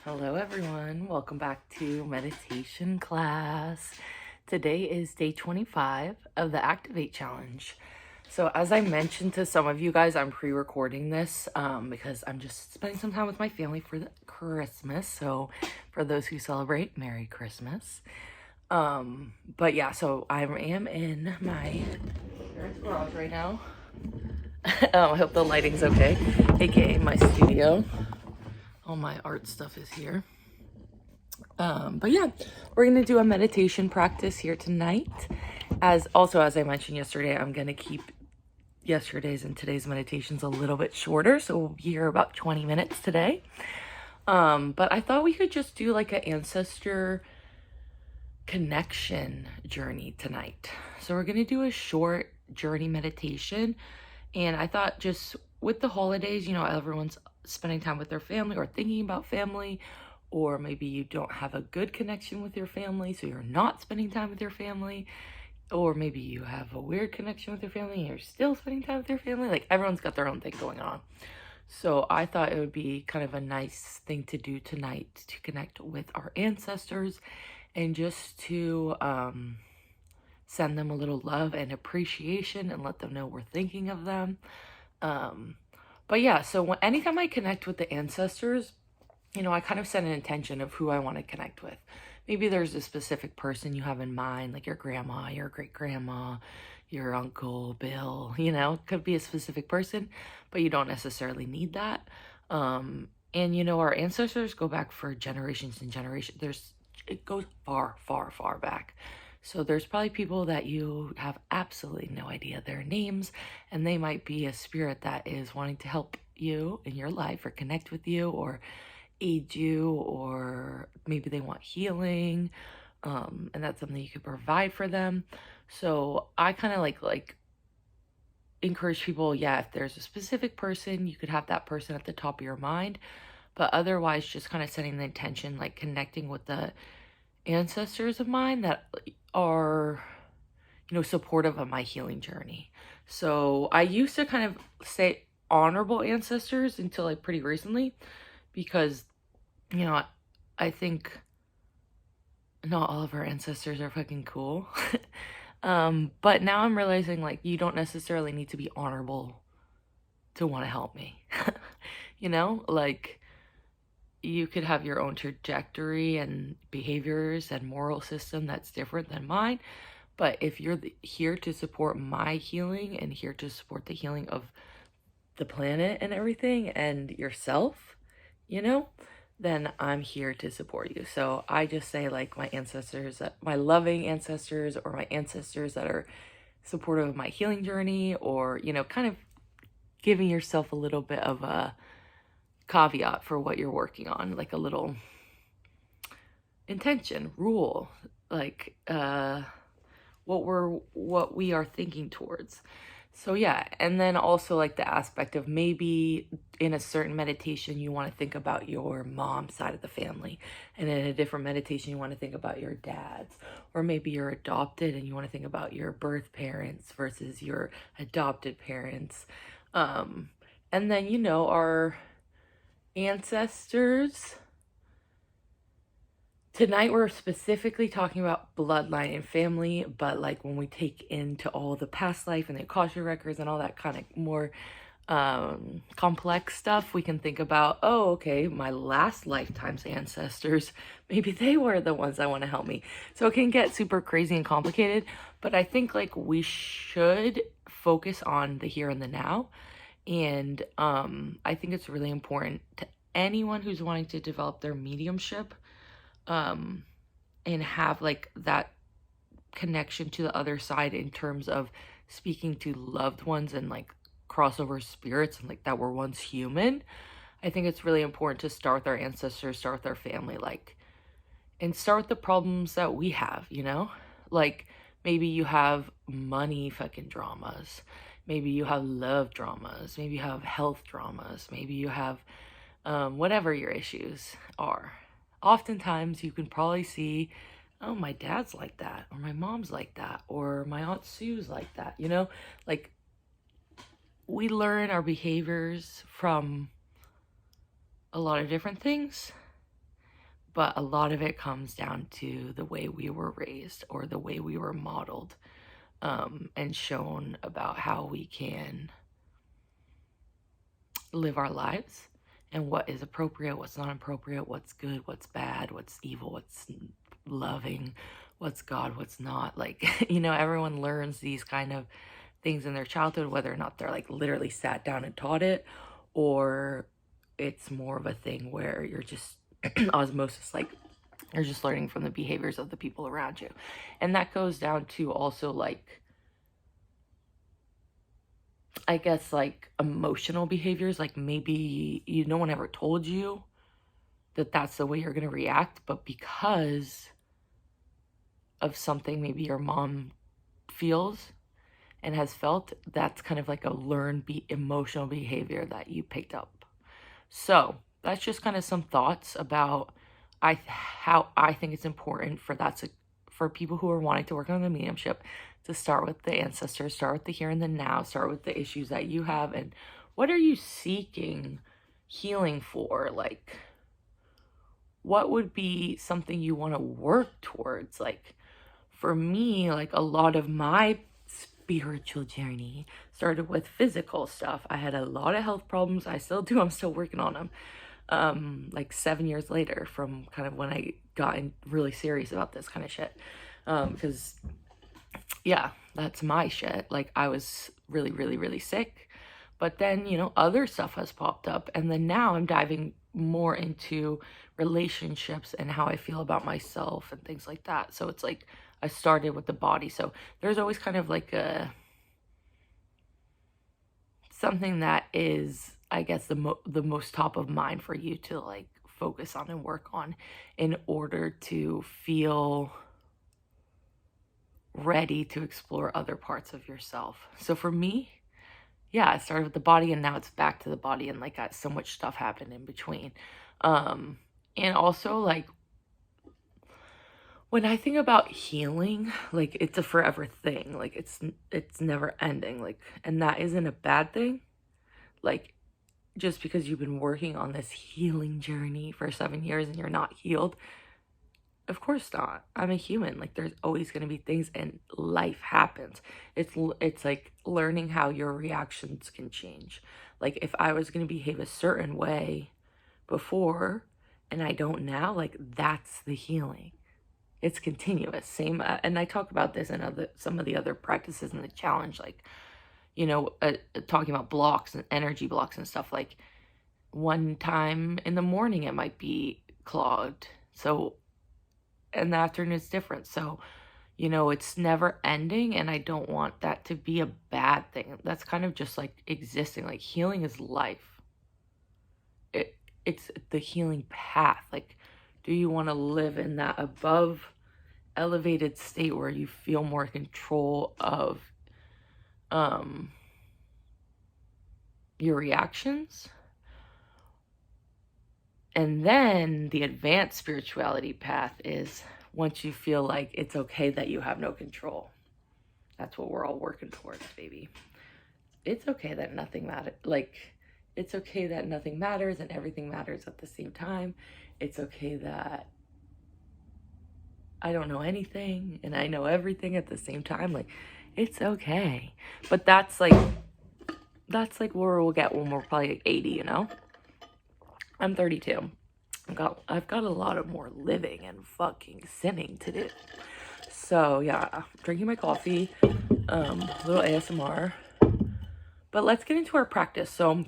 Hello everyone, welcome back to meditation class. Today is day 25 of the Activate Challenge. So as I mentioned to some of you guys, I'm pre-recording this because I'm just spending some time with my family for the Christmas. So for those who celebrate, Merry Christmas. But yeah, so I am in my parents' garage right now. I hope the lighting's okay, aka my studio. All my art stuff is here. But yeah, we're gonna do a meditation practice here tonight. As I mentioned yesterday, I'm gonna keep yesterday's and today's meditations a little bit shorter, so we'll be here about 20 minutes today. But I thought we could just do like an ancestor connection journey tonight. So we're gonna do a short journey meditation, and I thought just with the holidays, everyone's spending time with their family or thinking about family, or maybe you don't have a good connection with your family, so you're not spending time with your family, or maybe you have a weird connection with your family and you're still spending time with your family. Like, everyone's got their own thing going on. So I thought it would be kind of a nice thing to do tonight to connect with our ancestors and just to send them a little love and appreciation and let them know we're thinking of them. But yeah, so anytime I connect with the ancestors, I kind of set an intention of who I want to connect with. Maybe there's a specific person you have in mind, like your grandma, your great grandma, your uncle, Bill, could be a specific person, but you don't necessarily need that. And our ancestors go back for generations and generations. It goes far, far, far back. So there's probably people that you have absolutely no idea their names, and they might be a spirit that is wanting to help you in your life or connect with you or aid you, or maybe they want healing, and that's something you could provide for them. So I kind of like encourage people, yeah, if there's a specific person, you could have that person at the top of your mind, but otherwise just kind of setting the intention, like connecting with the ancestors of mine that are supportive of my healing journey. So I used to kind of say honorable ancestors until like pretty recently, because I think not all of our ancestors are fucking cool. But now I'm realizing, like, you don't necessarily need to be honorable to want to help me. Like, you could have your own trajectory and behaviors and moral system that's different than mine. But if you're here to support my healing and here to support the healing of the planet and everything and yourself, then I'm here to support you. So I just say, like, my ancestors, my loving ancestors, or my ancestors that are supportive of my healing journey, or, kind of giving yourself a little bit of a caveat for what you're working on, like a little intention, rule, like what we are thinking towards. So yeah, and then also like the aspect of maybe in a certain meditation you want to think about your mom's side of the family, and in a different meditation you want to think about your dad's, or maybe you're adopted and you want to think about your birth parents versus your adopted parents. And then our ancestors. Tonight we're specifically talking about bloodline and family, but like when we take into all the past life and the Akasha records and all that kind of more complex stuff, we can think about, oh, okay, my last lifetime's ancestors, maybe they were the ones that want to help me. So it can get super crazy and complicated, but I think like we should focus on the here and the now. And I think it's really important to anyone who's wanting to develop their mediumship, and have like that connection to the other side in terms of speaking to loved ones and like crossover spirits and like that were once human. I think it's really important to start with our ancestors, start with our family, like, and start with the problems that we have, like maybe you have money fucking dramas, maybe you have love dramas, maybe you have health dramas, maybe you have whatever your issues are. Oftentimes you can probably see, oh, my dad's like that, or my mom's like that, or my Aunt Sue's like that, like we learn our behaviors from a lot of different things. but a lot of it comes down to the way we were raised or the way we were modeled, and shown about how we can live our lives and what is appropriate, what's not appropriate, what's good, what's bad, what's evil, what's loving, what's God, what's not. Like, everyone learns these kind of things in their childhood, whether or not they're like literally sat down and taught it, or it's more of a thing where you're just osmosis, like you're just learning from the behaviors of the people around you. And that goes down to also, like, I guess, like emotional behaviors. Like, maybe no one ever told you that that's the way you're going to react, but because of something maybe your mom feels and has felt, that's kind of like a learned emotional behavior that you picked up. So that's just kind of some thoughts about how I think it's important for people who are wanting to work on the mediumship to start with the ancestors, start with the here and the now, start with the issues that you have, and what are you seeking healing for? Like, what would be something you want to work towards? Like, for me, like, a lot of my spiritual journey started with physical stuff. I had a lot of health problems. I still do. I'm still working on them. Like 7 years later from kind of when I got really serious about this kind of shit. Because, yeah, that's my shit. Like, I was really, really, really sick. But then, other stuff has popped up. And then now I'm diving more into relationships and how I feel about myself and things like that. So it's like I started with the body. So there's always kind of like something that is, I guess, the most top of mind for you to like focus on and work on in order to feel ready to explore other parts of yourself. So for me, yeah, it started with the body and now it's back to the body, and like so much stuff happened in between. And also, like, when I think about healing, like, it's a forever thing. Like, it's never ending. Like, and that isn't a bad thing. Like, just because you've been working on this healing journey for 7 years and you're not healed, of course not. I'm a human. Like, there's always going to be things, and life happens. It's like learning how your reactions can change. Like, if I was going to behave a certain way before and I don't now, like, that's the healing. It's continuous. Same, and I talk about this in some of the other practices in the challenge, like, talking about blocks and energy blocks and stuff. Like, one time in the morning it might be clogged, so in the afternoon it's different. So, it's never ending, and I don't want that to be a bad thing. That's kind of just like existing. Like, healing is life. It's the healing path. Like, do you want to live in that above elevated state where you feel more control of your reactions? And then the advanced spirituality path is once you feel like it's okay that you have no control. That's what we're all working towards, baby. It's okay that nothing matters. Like, it's okay that nothing matters and everything matters at the same time. It's okay that I don't know anything and I know everything at the same time. Like, it's okay. But that's like where we'll get when we're probably like 80, I'm 32. I've got a lot of more living and fucking sinning to do. So yeah, drinking my coffee, a little ASMR. But let's get into our practice. So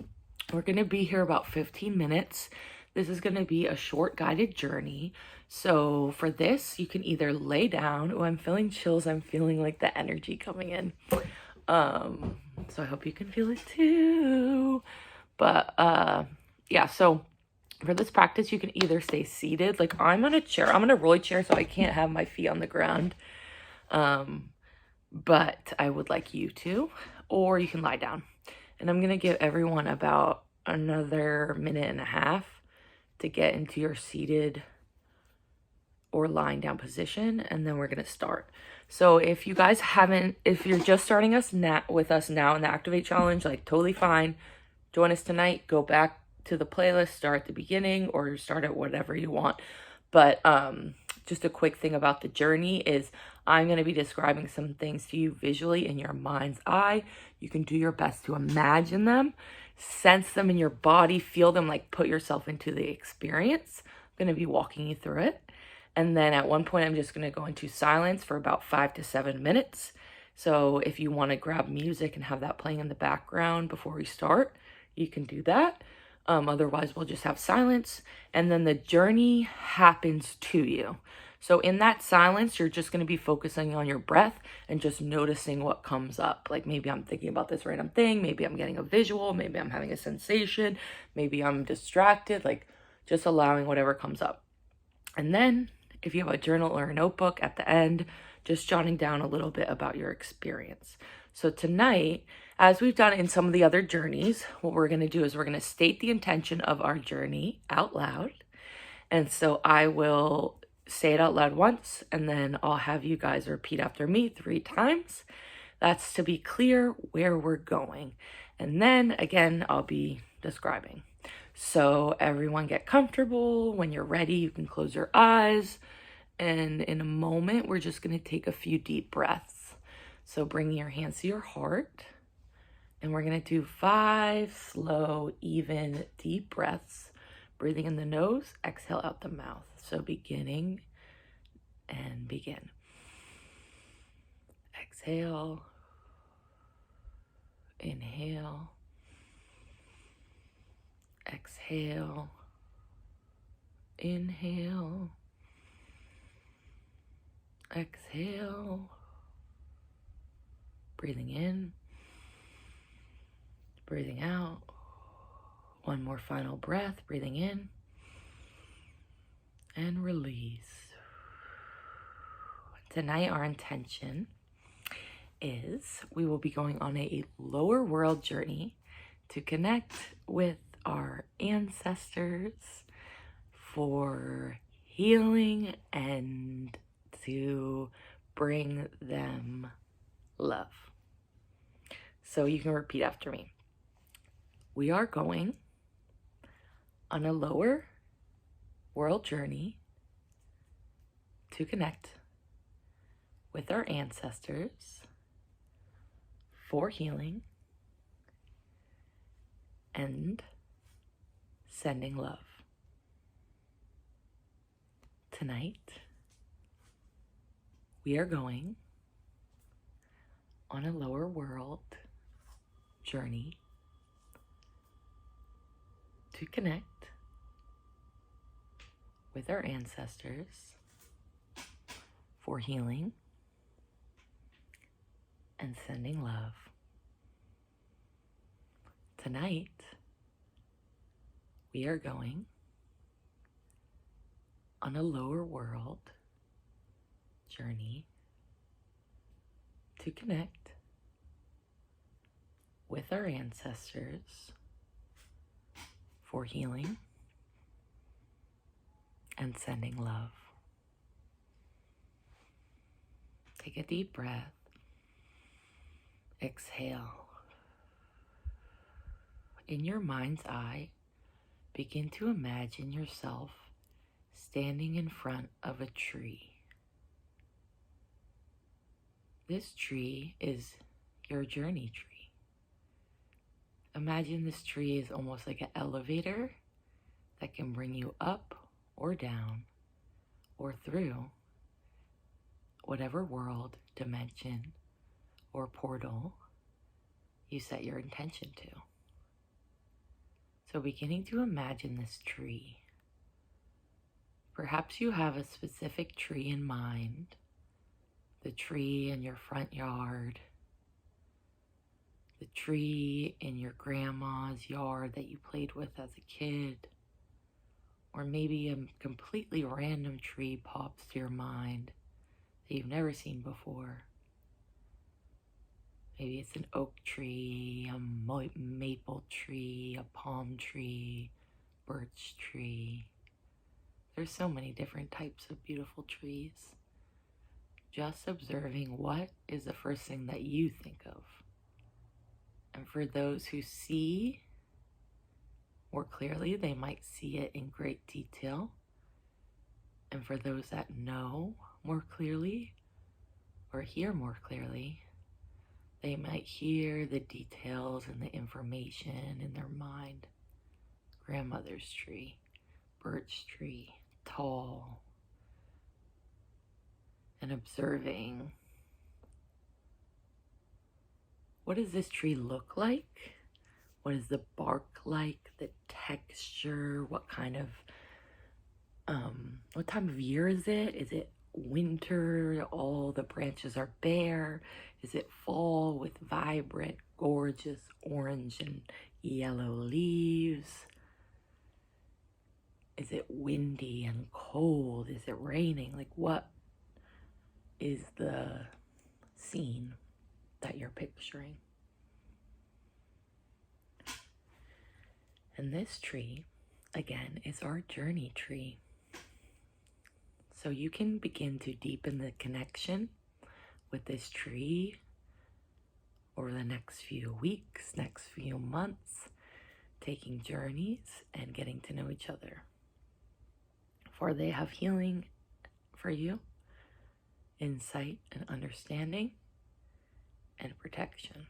we're gonna be here about 15 minutes. This is gonna be a short guided journey. So for this, you can either lay down. Oh, I'm feeling chills. I'm feeling like the energy coming in. So I hope you can feel it too. But yeah, so for this practice, you can either stay seated. Like, I'm on a chair. I'm in a rolly chair, so I can't have my feet on the ground. But I would like you to, or you can lie down. And I'm going to give everyone about another minute and a half to get into your seated or lying down position, and then we're going to start. So if you guys if you're just starting with us now in the Activate Challenge, like, totally fine. Join us tonight. Go back to the playlist, start at the beginning, or start at whatever you want. But just a quick thing about the journey is I'm going to be describing some things to you visually in your mind's eye. You can do your best to imagine them, sense them in your body, feel them, like put yourself into the experience. I'm going to be walking you through it. And then at one point, I'm just going to go into silence for about 5 to 7 minutes. So if you want to grab music and have that playing in the background before we start, you can do that. Otherwise, we'll just have silence. And then the journey happens to you. So in that silence, you're just going to be focusing on your breath and just noticing what comes up. Like maybe I'm thinking about this random thing. Maybe I'm getting a visual. Maybe I'm having a sensation. Maybe I'm distracted. Like just allowing whatever comes up. And then if you have a journal or a notebook at the end, just jotting down a little bit about your experience. So tonight, as we've done in some of the other journeys, what we're going to do is we're going to state the intention of our journey out loud. And so I will say it out loud once, and then I'll have you guys repeat after me 3 times. That's to be clear where we're going. And then again, I'll be describing. So everyone get comfortable. When you're ready, you can close your eyes. And in a moment, we're just going to take a few deep breaths. So bring your hands to your heart. And we're going to do 5 slow, even, deep breaths. Breathing in the nose, exhale out the mouth. So beginning and begin. Exhale. Inhale. Exhale. Inhale. Exhale. Breathing in. Breathing out. One more final breath. Breathing in. And release. Tonight, our intention is we will be going on a lower world journey to connect with our ancestors for healing and to bring them love. So you can repeat after me. We are going on a lower world journey to connect with our ancestors for healing and sending love. Tonight, we are going on a lower world journey to connect with our ancestors for healing and sending love. Tonight, we are going on a lower world journey to connect with our ancestors for healing and sending love. Take a deep breath. Exhale. In your mind's eye, begin to imagine yourself standing in front of a tree. This tree is your journey tree. Imagine this tree is almost like an elevator that can bring you up or down or through whatever world, dimension, or portal you set your intention to. So beginning to imagine this tree. Perhaps you have a specific tree in mind, the tree in your front yard, the tree in your grandma's yard that you played with as a kid, or maybe a completely random tree pops to your mind that you've never seen before. Maybe it's an oak tree, a maple tree, a palm tree, birch tree. There's so many different types of beautiful trees. Just observing what is the first thing that you think of. And for those who see more clearly, they might see it in great detail. And for those that know more clearly or hear more clearly, they might hear the details and the information in their mind. Grandmother's tree, birch tree, tall, and observing, what does this tree look like? What is the bark like? The texture? What kind of, what time of year is it? Is it winter? All the branches are bare? Is it fall with vibrant, gorgeous orange and yellow leaves? Is it windy and cold? Is it raining? Like, what is the scene that you're picturing? And this tree, again, is our journey tree. So you can begin to deepen the connection with this tree over the next few weeks, next few months, taking journeys and getting to know each other. For they have healing for you, insight and understanding, and protection.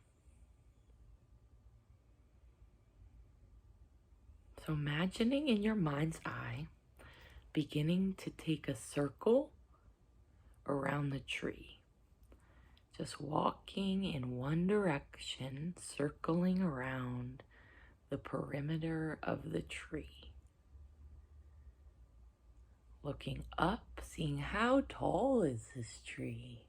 So imagining in your mind's eye, beginning to take a circle around the tree. Just walking in one direction, circling around the perimeter of the tree. Looking up, seeing how tall is this tree.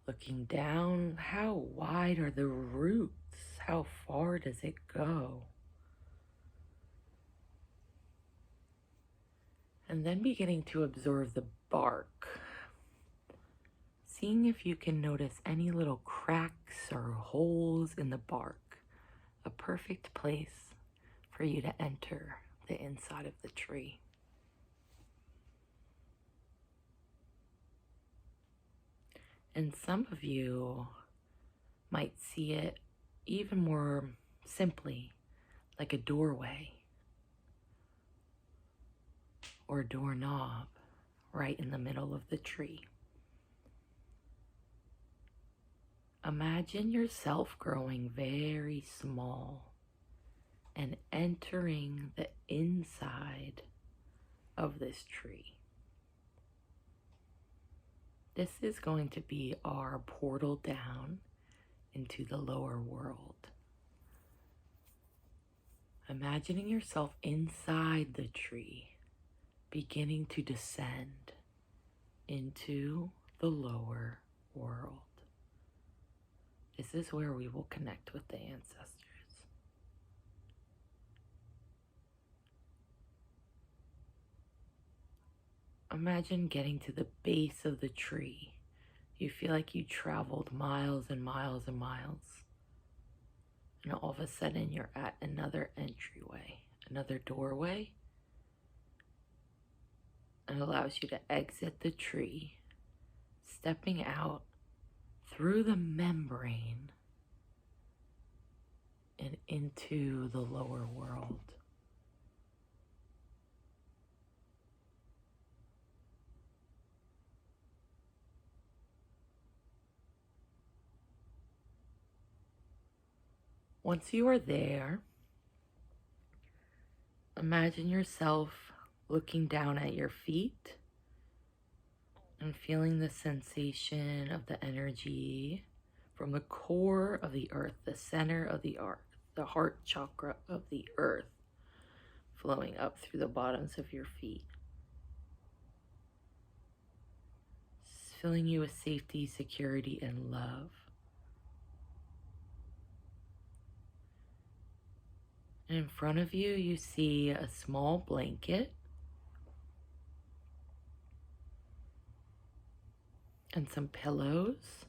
Looking down, how wide are the roots? How far does it go? And then beginning to observe the bark. Seeing if you can notice any little cracks or holes in the bark. A perfect place for you to enter the inside of the tree. And some of you might see it even more simply, like a doorway or a doorknob right in the middle of the tree. Imagine yourself growing very small and entering the inside of this tree. This is going to be our portal down into the lower world. Imagining yourself inside the tree, beginning to descend into the lower world. This is where we will connect with the ancestors. Imagine getting to the base of the tree. You feel like you traveled miles and miles and miles. And all of a sudden you're at another entryway, another doorway. And allows you to exit the tree, stepping out through the membrane and into the lower world. Once you are there, imagine yourself looking down at your feet and feeling the sensation of the energy from the core of the earth, the center of the earth, the heart chakra of the earth, flowing up through the bottoms of your feet. Filling you with safety, security, and love. And in front of you, you see a small blanket and some pillows.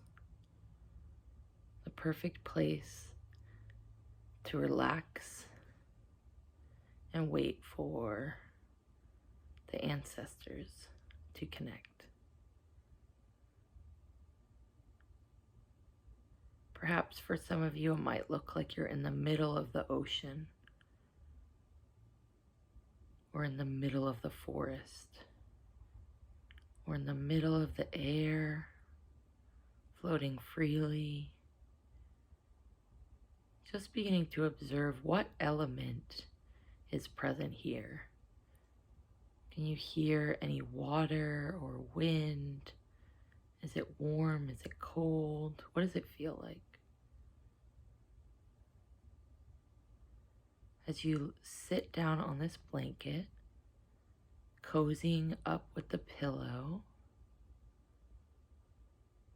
The perfect place to relax and wait for the ancestors to connect. Perhaps for some of you, it might look like you're in the middle of the ocean or in the middle of the forest. We're in the middle of the air, floating freely. Just beginning to observe what element is present here. Can you hear any water or wind? Is it warm? Is it cold? What does it feel like? As you sit down on this blanket, cozying up with the pillow,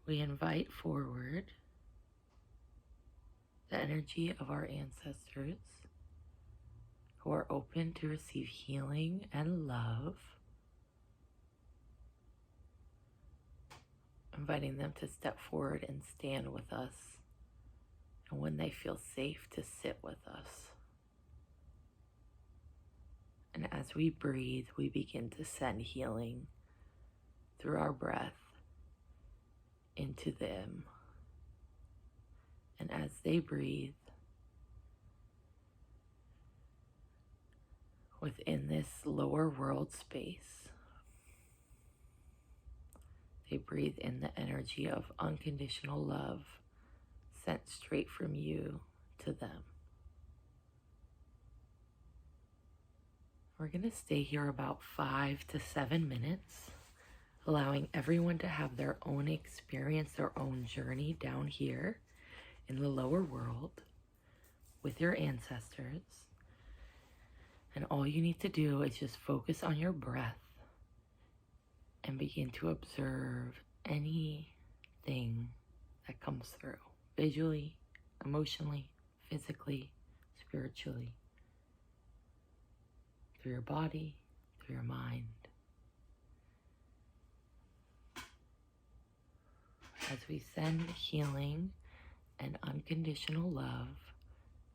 we invite forward the energy of our ancestors who are open to receive healing and love, inviting them to step forward and stand with us, and when they feel safe, to sit with us. And as we breathe, we begin to send healing through our breath into them. And as they breathe within this lower world space, they breathe in the energy of unconditional love sent straight from you to them. We're going to stay here about 5 to 7 minutes, allowing everyone to have their own experience, their own journey down here in the lower world with your ancestors. And all you need to do is just focus on your breath and begin to observe anything that comes through, visually, emotionally, physically, spiritually, through your body, through your mind. As we send healing and unconditional love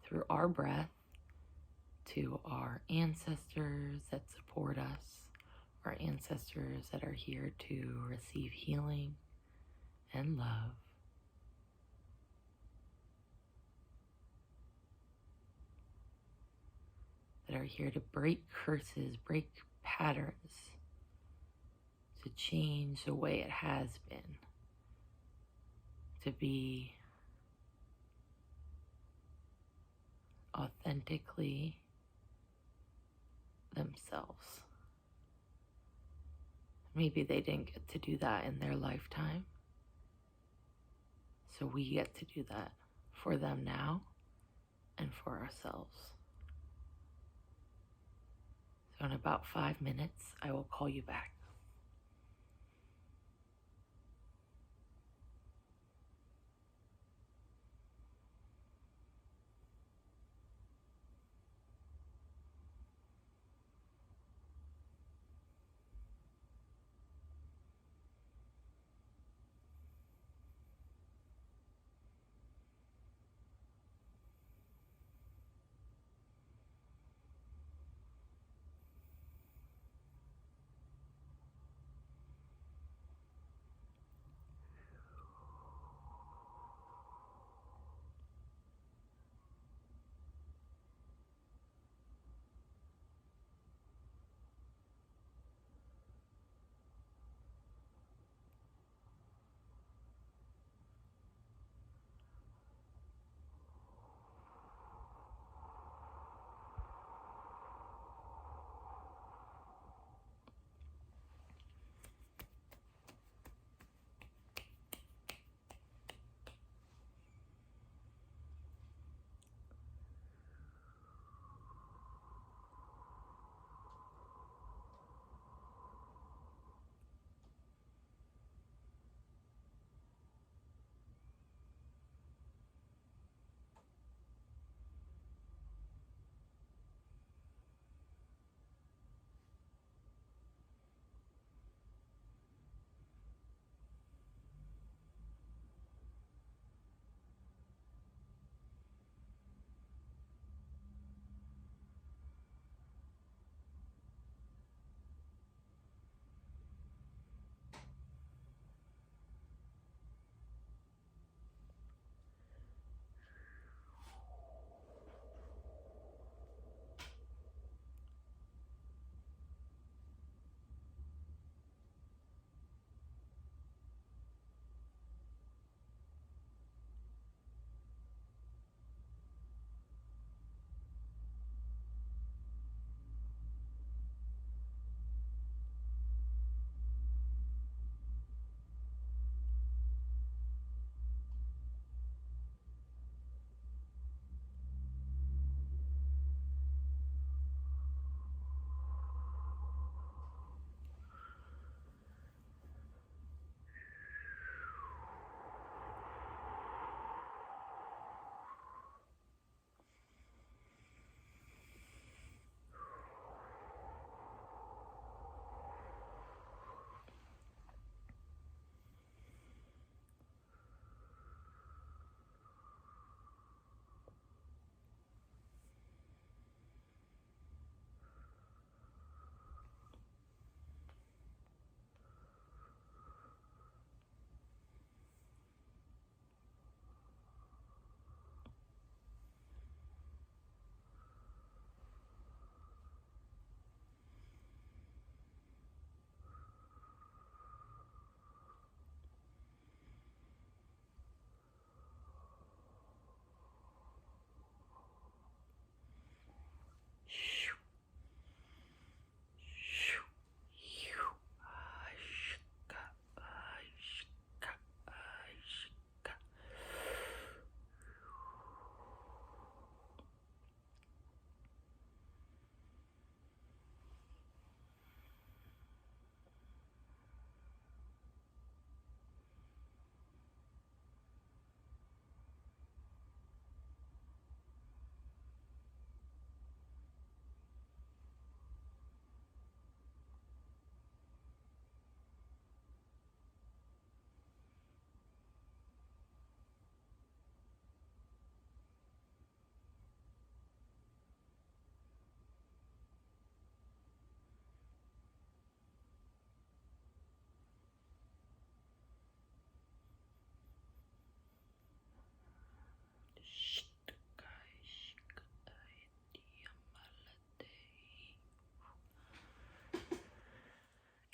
through our breath to our ancestors that support us, our ancestors that are here to receive healing and love. That are here to break curses, break patterns, to change the way it has been, to be authentically themselves. Maybe they didn't get to do that in their lifetime, so we get to do that for them now and for ourselves. So in about 5 minutes, I will call you back.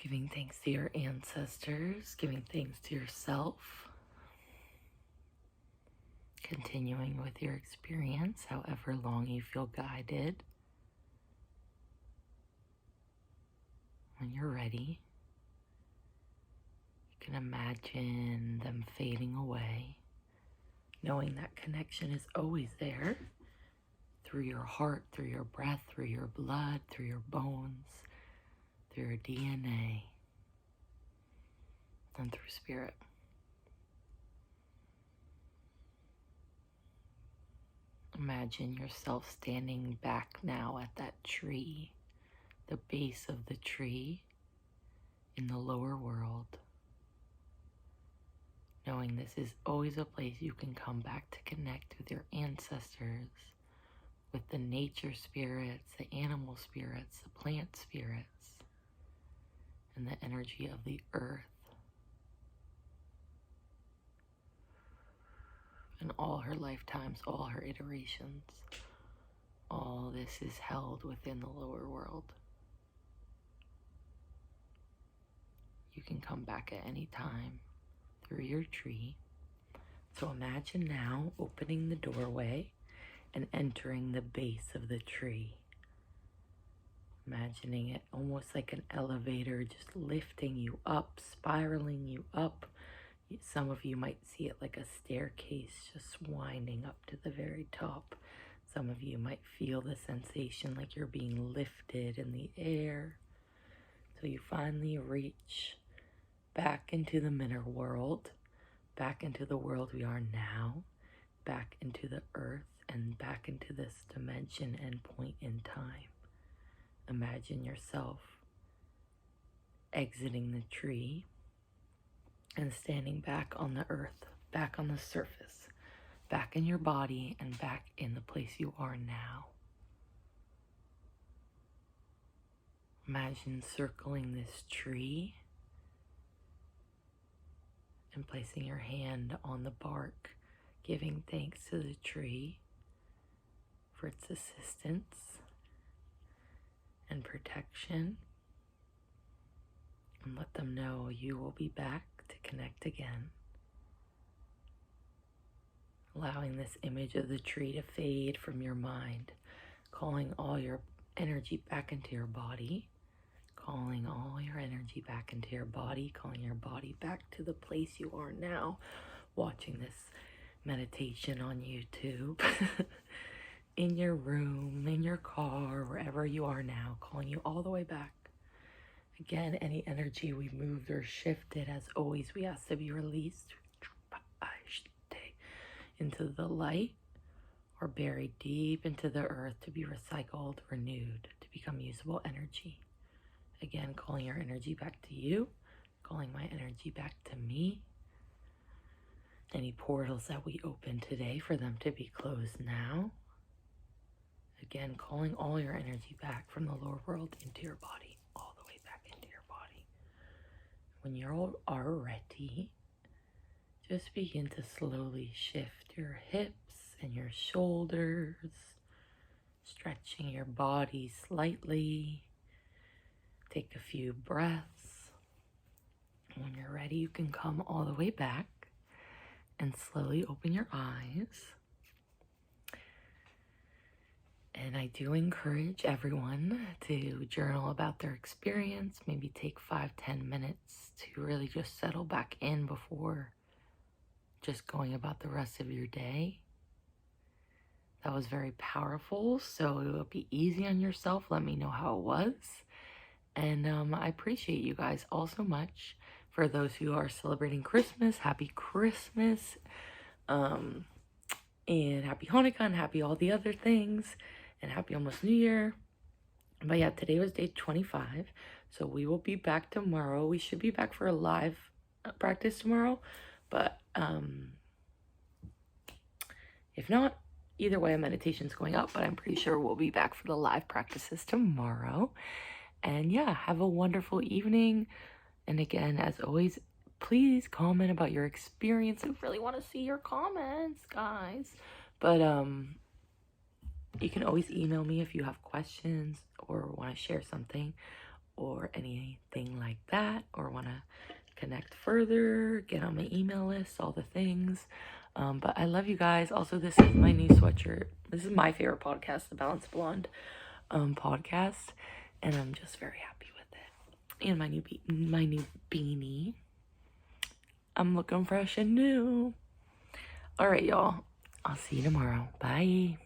Giving thanks to your ancestors, giving thanks to yourself. Continuing with your experience, however long you feel guided. When you're ready, you can imagine them fading away, knowing that connection is always there through your heart, through your breath, through your blood, through your bones, through your DNA, and through spirit. Imagine yourself standing back now at that tree, the base of the tree in the lower world, knowing this is always a place you can come back to connect with your ancestors, with the nature spirits, the animal spirits, the plant spirits, and the energy of the earth, and all her lifetimes, all her iterations. All this is held within the lower world. You can come back at any time through your tree. So imagine now opening the doorway and entering the base of the tree. Imagining it almost like an elevator, just lifting you up, spiraling you up. Some of you might see it like a staircase just winding up to the very top. Some of you might feel the sensation like you're being lifted in the air. So you finally reach back into the mineral world, back into the world we are now, back into the earth, and back into this dimension and point in time. Imagine yourself exiting the tree and standing back on the earth, back on the surface, back in your body, and back in the place you are now. Imagine circling this tree and placing your hand on the bark, giving thanks to the tree for its assistance and protection, and let them know you will be back to connect again. Allowing this image of the tree to fade from your mind, calling all your energy back into your body, calling all your energy back into your body, calling your body back to the place you are now, watching this meditation on YouTube, in your room, in your car, wherever you are now, calling you all the way back. Again, any energy we moved or shifted, as always, we ask to be released into the light or buried deep into the earth to be recycled, renewed, to become usable energy. Again, calling your energy back to you, calling my energy back to me. Any portals that we open today, for them to be closed now. Again, calling all your energy back from the lower world into your body, all the way back into your body. When you all are ready, just begin to slowly shift your hips and your shoulders, stretching your body slightly. Take a few breaths. When you're ready, you can come all the way back and slowly open your eyes. And I do encourage everyone to journal about their experience, maybe take 5-10 minutes to really just settle back in before just going about the rest of your day. That was very powerful, so it will be easy on yourself. Let me know how it was. And I appreciate you guys all so much. For those who are celebrating Christmas, happy Christmas. And happy Hanukkah and happy all the other things. And happy almost New Year. But yeah, today was day 25. So we will be back tomorrow. We should be back for a live practice tomorrow. But if not, either way, a meditation's going up. But I'm pretty sure we'll be back for the live practices tomorrow. And yeah, have a wonderful evening. And again, as always, please comment about your experience. I really want to see your comments, guys. But you can always email me if you have questions or want to share something. or anything like that, or want to connect further, get on my email list, all the things. But I love you guys. Also, this is my new sweatshirt. This is my favorite podcast, the Balanced Blonde podcast, and I'm just very happy with it. And my new beanie. I'm looking fresh and new. All right, y'all. I'll see you tomorrow. Bye.